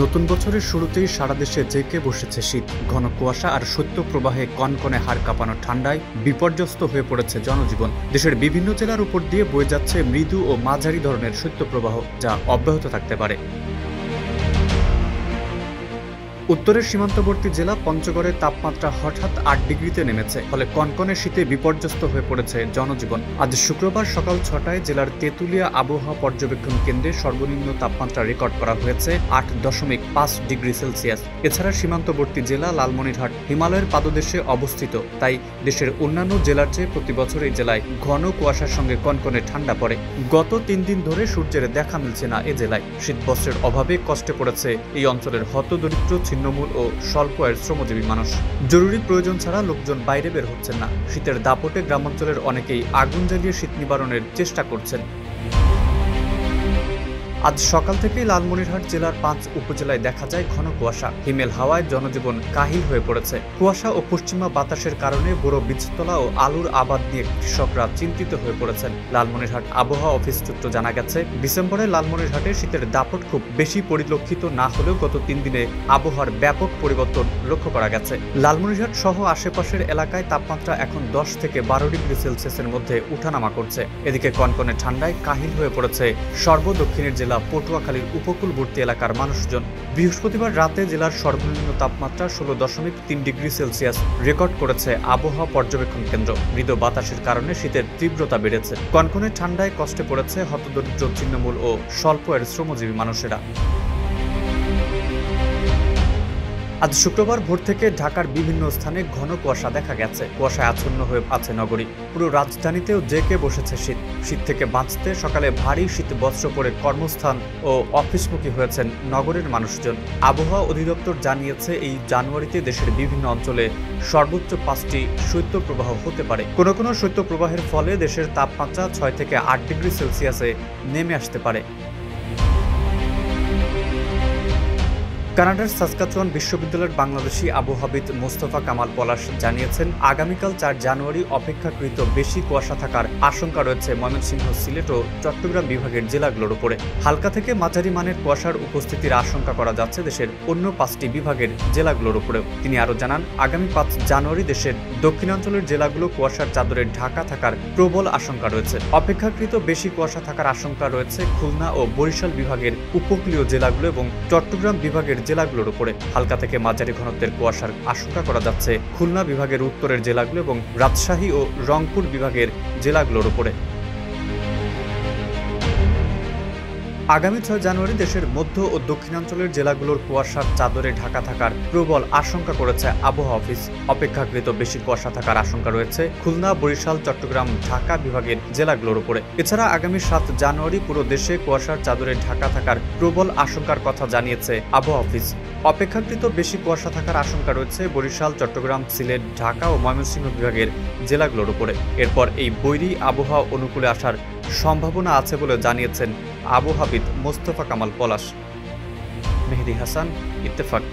নতুন বছরের শুরুতেই সারা দেশে জেঁকে বসেছে শীত। ঘন কুয়াশা আর শৈত্যপ্রবাহে কনকনে হাড় কাঁপানো ঠান্ডায় বিপর্যস্ত হয়ে পড়েছে জনজীবন। দেশের বিভিন্ন জেলার উপর দিয়ে বয়ে যাচ্ছে মৃদু ও মাঝারি ধরনের শৈত্যপ্রবাহ, যা অব্যাহত থাকতে পারে। উত্তরের সীমান্তবর্তী জেলা পঞ্চগড়ের তাপমাত্রা হঠাৎ ৮ ডিগ্রিতে নেমেছে, ফলে কনকনে শীতে বিপর্যস্ত হয়ে পড়েছে জনজীবন। আজ শুক্রবার সকাল ৬টায় জেলার তেঁতুলিয়া আবহাওয়া পর্যবেক্ষণ কেন্দ্রে সর্বনিম্ন তাপমাত্রা রেকর্ড করা হয়েছে ৮.৫ ডিগ্রি সেলসিয়াস। এছাড়া সীমান্তবর্তী জেলা লালমনিরহাট হিমালয়ের পাদদেশে অবস্থিত, তাই দেশের অন্যান্য জেলার চেয়ে প্রতি বছর এই জেলায় ঘন কুয়াশার সঙ্গে কনকনে ঠান্ডা পড়ে। গত ৩ দিন ধরে সূর্যের দেখা মিলছে না এ জেলায়। শীতবস্ত্রের অভাবে কষ্টে পড়েছে এই অঞ্চলের হতদরিদ্র, ছিন্নমূল ও স্বল্প আয়ের শ্রমজীবী মানুষ। জরুরি প্রয়োজন ছাড়া লোকজন বাইরে বের হচ্ছেন না। শীতের দাপটে গ্রামাঞ্চলের অনেকেই আগুন জ্বালিয়ে শীত নিবারণের চেষ্টা করছেন। আজ সকাল থেকেই লালমনিরহাট জেলার ৫ উপজেলায় দেখা যায় ঘন কুয়াশা। হিমেল হাওয়ায় জনজীবন কাহিল হয়ে পড়েছে। কুয়াশা ও পশ্চিমা বাতাসের কারণে বড় বীজতলা ও আলুর আবাদ নিয়ে কৃষকরা চিন্তিত হয়ে পড়েছেন। লালমনিরহাট আবহাওয়া অফিস সূত্র জানা গেছে, ডিসেম্বরে লালমনিরহাটে শীতের দাপট খুব বেশি পরিলক্ষিত না হলেও গত ৩ দিনে আবহাওয়ার ব্যাপক পরিবর্তন লক্ষ্য করা গেছে। লালমনিরহাট সহ আশেপাশের এলাকায় তাপমাত্রা এখন ১০ থেকে ১২ ডিগ্রি সেলসিয়াসের মধ্যে উঠানামা করছে। এদিকে কনকনে ঠান্ডায় কাহিল হয়ে পড়েছে সর্বদক্ষিণের জেলা পটুয়াখালীর উপকূলবর্তী এলাকার মানুষজন। বৃহস্পতিবার রাতে জেলার সর্বনিম্ন তাপমাত্রা ১৬.৩ ডিগ্রি সেলসিয়াস রেকর্ড করেছে আবহাওয়া পর্যবেক্ষণ কেন্দ্র। মৃদু বাতাসের কারণে শীতের তীব্রতা বেড়েছে। কনকনে ঠান্ডায় কষ্টে পড়েছে হতদরিদ্র, ছিন্নমূল ও স্বল্প আয়ের শ্রমজীবী মানুষেরা। আজ শুক্রবার ভোর থেকে ঢাকার বিভিন্ন স্থানে ঘন কুয়াশা দেখা গেছে। কুয়াশায় আচ্ছন্ন হয়ে আছে নগরী। পুরো রাজধানীতেও জেঁকে বসেছে শীত। শীত থেকে বাঁচতে সকালে ভারী শীত বস্ত্র পরে কর্মস্থান ও অফিসমুখী হয়েছেন নগরের মানুষজন। আবহাওয়া অধিদপ্তর জানিয়েছে, এই জানুয়ারিতে দেশের বিভিন্ন অঞ্চলে সর্বোচ্চ ৫টি শৈত্যপ্রবাহ হতে পারে। কোনো কোনো শৈত্যপ্রবাহের ফলে দেশের তাপমাত্রা ৬ থেকে ৮ ডিগ্রি সেলসিয়াসে নেমে আসতে পারে। কানাডার সাসকাচুয়ান বিশ্ববিদ্যালয়ের বাংলাদেশি আবহাওয়াবিদ মোস্তফা কামাল পলাশ জানিয়েছেন, আগামীকাল ৪ জানুয়ারি অপেক্ষাকৃত বেশি কুয়াশা থাকার আশঙ্কা রয়েছে ময়মনসিংহ, সিলেট ও চট্টগ্রাম বিভাগের জেলাগুলোর উপরে। হালকা থেকে মাঝারি মানের কুয়াশার উপস্থিতির আশঙ্কা করা যাচ্ছে দেশের অন্য ৫টি বিভাগের জেলাগুলোর উপরেও। তিনি আরও জানান, আগামী ৫ জানুয়ারি দেশের দক্ষিণাঞ্চলের জেলাগুলো কুয়াশার চাদরে ঢাকা থাকার প্রবল আশঙ্কা রয়েছে। অপেক্ষাকৃত বেশি কুয়াশা থাকার আশঙ্কা রয়েছে খুলনা ও বরিশাল বিভাগের উপকূলীয় জেলাগুলো এবং চট্টগ্রাম বিভাগের জেলাগুলোর উপরে। হালকা থেকে মাঝারি ঘনত্বের কুয়াশার আশঙ্কা করা যাচ্ছে খুলনা বিভাগের উত্তরের জেলাগুলো এবং রাজশাহী ও রংপুর বিভাগের জেলাগুলোর উপরে। আগামী ৬ জানুয়ারি দেশের মধ্য ও দক্ষিণাঞ্চলের জেলাগুলোর কুয়াশার চাদরে ঢাকা থাকার প্রবল আশঙ্কা করেছে আবহাওয়া অফিস। অপেক্ষাকৃত বেশি কুয়াশা থাকার আশঙ্কা রয়েছে খুলনা, বরিশাল, চট্টগ্রাম, ঢাকা বিভাগের জেলাগুলোর উপরে। এছাড়া আগামী ৭ জানুয়ারি পুরো দেশে কুয়াশার চাদরে ঢাকা থাকার প্রবল আশঙ্কার কথা জানিয়েছে আবহাওয়া অফিস। অপেক্ষাকৃত বেশি কুয়াশা থাকার আশঙ্কা রয়েছে বরিশাল, চট্টগ্রাম, সিলেট, ঢাকা ও ময়মনসিংহ বিভাগের জেলাগুলোর উপরে। এরপর এই বৈরী আবহাওয়া অনুকূলে আসার সম্ভাবনা আছে বলে জানিয়েছেন আবহাওয়াবিদ মোস্তফা কামাল পলাশ। মেহেদী হাসান, ইত্তেফাক।